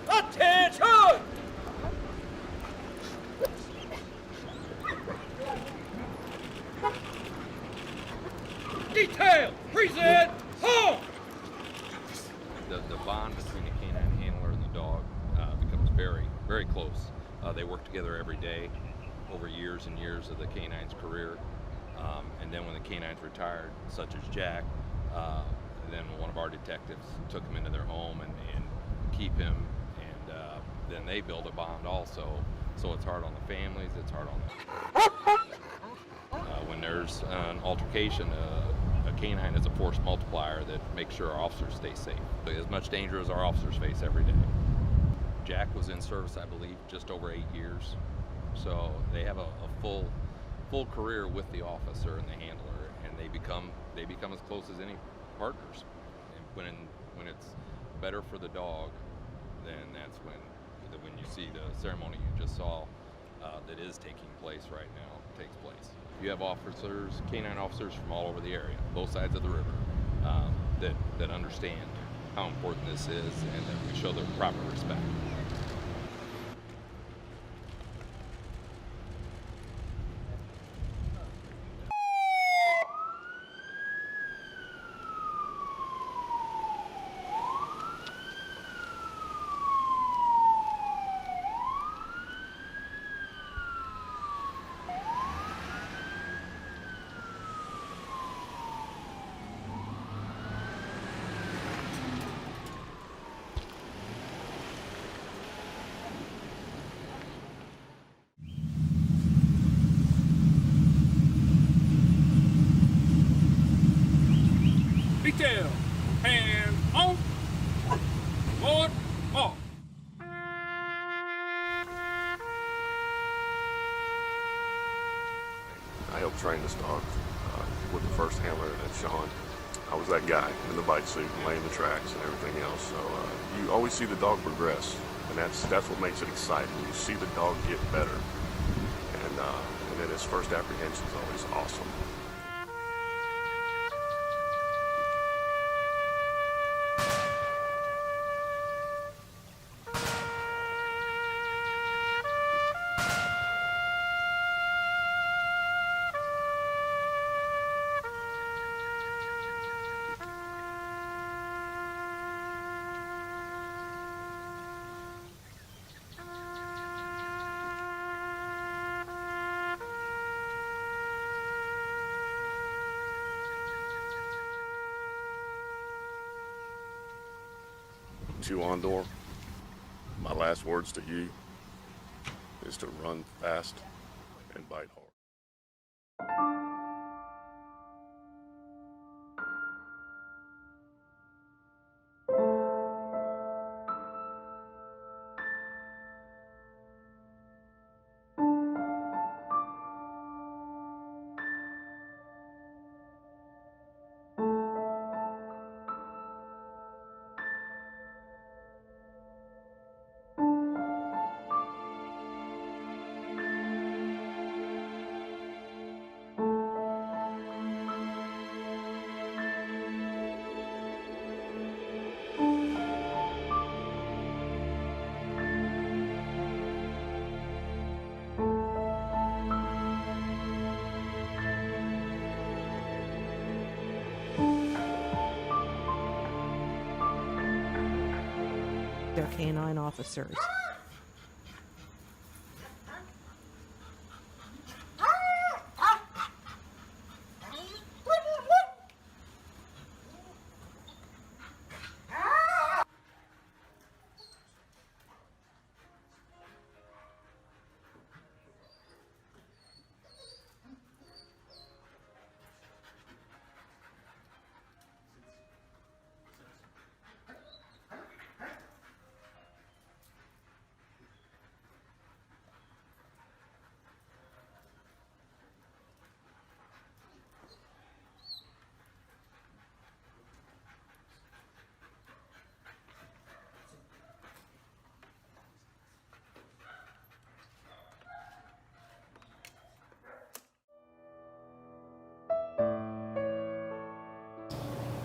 Attention! Detail, present, home! The bond between the canine handler and the dog becomes very, very close. They work together every day over years and years of the canine's career. And then when the canine's retired, such as Jack, then one of our detectives took him into their home and keep him, and then they build a bond also. So it's hard on the families, it's hard on when there's an altercation, a canine is a force multiplier that makes sure our officers stay safe. As much danger as our officers face every day. Jack was in service, I believe, just over 8 years. So they have a full career with the officer and the handler, and they become as close as any partners. And when it's better for the dog, then that's when you see the ceremony you just saw that is taking place right now takes place. You have officers, canine officers from all over the area, both sides of the river, that understand how important this is and that we show them proper respect. I helped train this dog with the first handler, that's Sean. I was that guy in the bike suit and laying the tracks and everything else. So you always see the dog progress, and that's what makes it exciting. You see the dog get better, and then his first apprehension is always awesome. To Ondor, my last words to you is to run fast and bite hard. Their canine officers.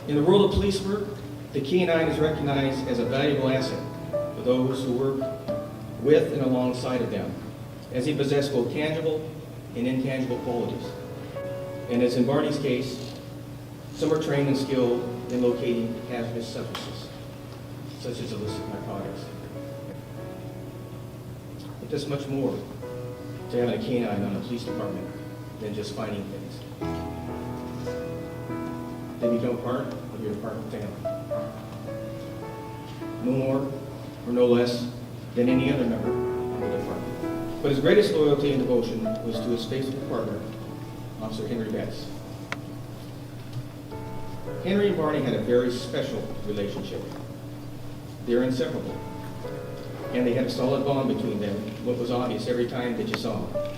In the world of police work, the canine is recognized as a valuable asset for those who work with and alongside of them, as he possesses both tangible and intangible qualities. And as in Barney's case, some are trained and skilled in locating hazardous substances, such as illicit narcotics. But there's much more to having a canine on a police department than just finding things. They become part of your department family. No more or no less than any other member of the department. But his greatest loyalty and devotion was to his faithful partner, Officer Henry Betts. Henry and Barney had a very special relationship. They're inseparable. And they had a solid bond between them, what was obvious every time that you saw them,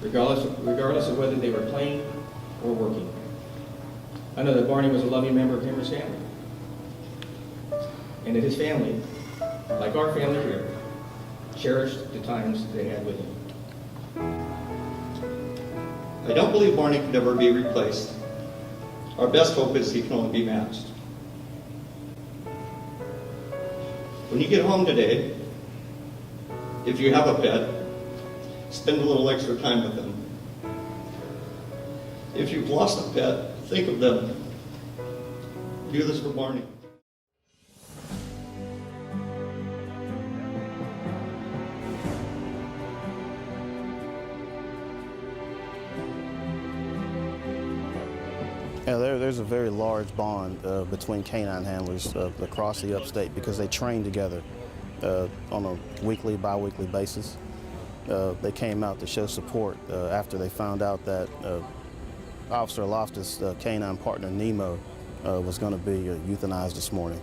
regardless of whether they were playing or working. I know that Barney was a loving member of Henry's family, and that his family, like our family here, cherished the times they had with him. I don't believe Barney could ever be replaced. Our best hope is he can only be matched. When you get home today, if you have a pet, spend a little extra time with them. If you've lost a pet, think of them. Do this for Barney. Yeah, there's a very large bond between canine handlers across the upstate because they train together on a weekly, bi-weekly basis. They came out to show support after they found out that Officer Loftus' canine partner, Nemo, was going to be euthanized this morning.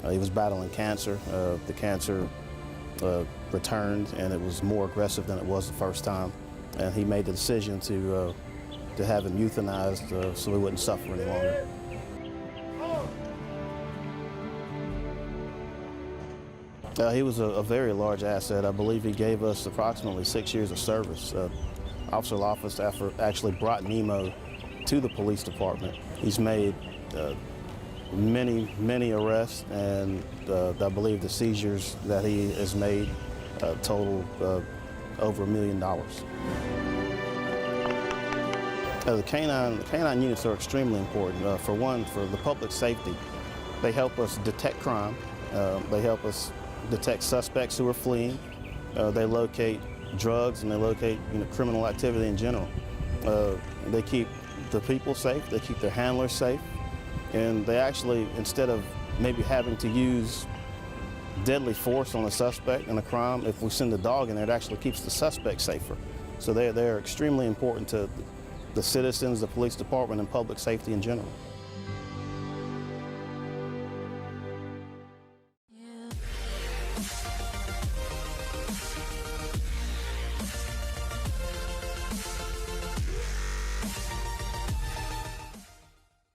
He was battling cancer. The cancer returned, and it was more aggressive than it was the first time. and he made the decision to have him euthanized so he wouldn't suffer any longer. He was a very large asset. I believe he gave us approximately 6 years of service. Officer Loftus actually brought Nemo to the police department. He's made many arrests, and I believe the seizures that he has made total over $1 million. The canine units are extremely important. For one, for the public safety, they help us detect crime. They help us detect suspects who are fleeing. They locate drugs, and they locate criminal activity in general. They keep the people safe. They keep their handlers safe. And they actually, instead of maybe having to use deadly force on a suspect in a crime, if we send a dog in there, it actually keeps the suspect safer. So they're extremely important to the citizens, the police department, and public safety in general.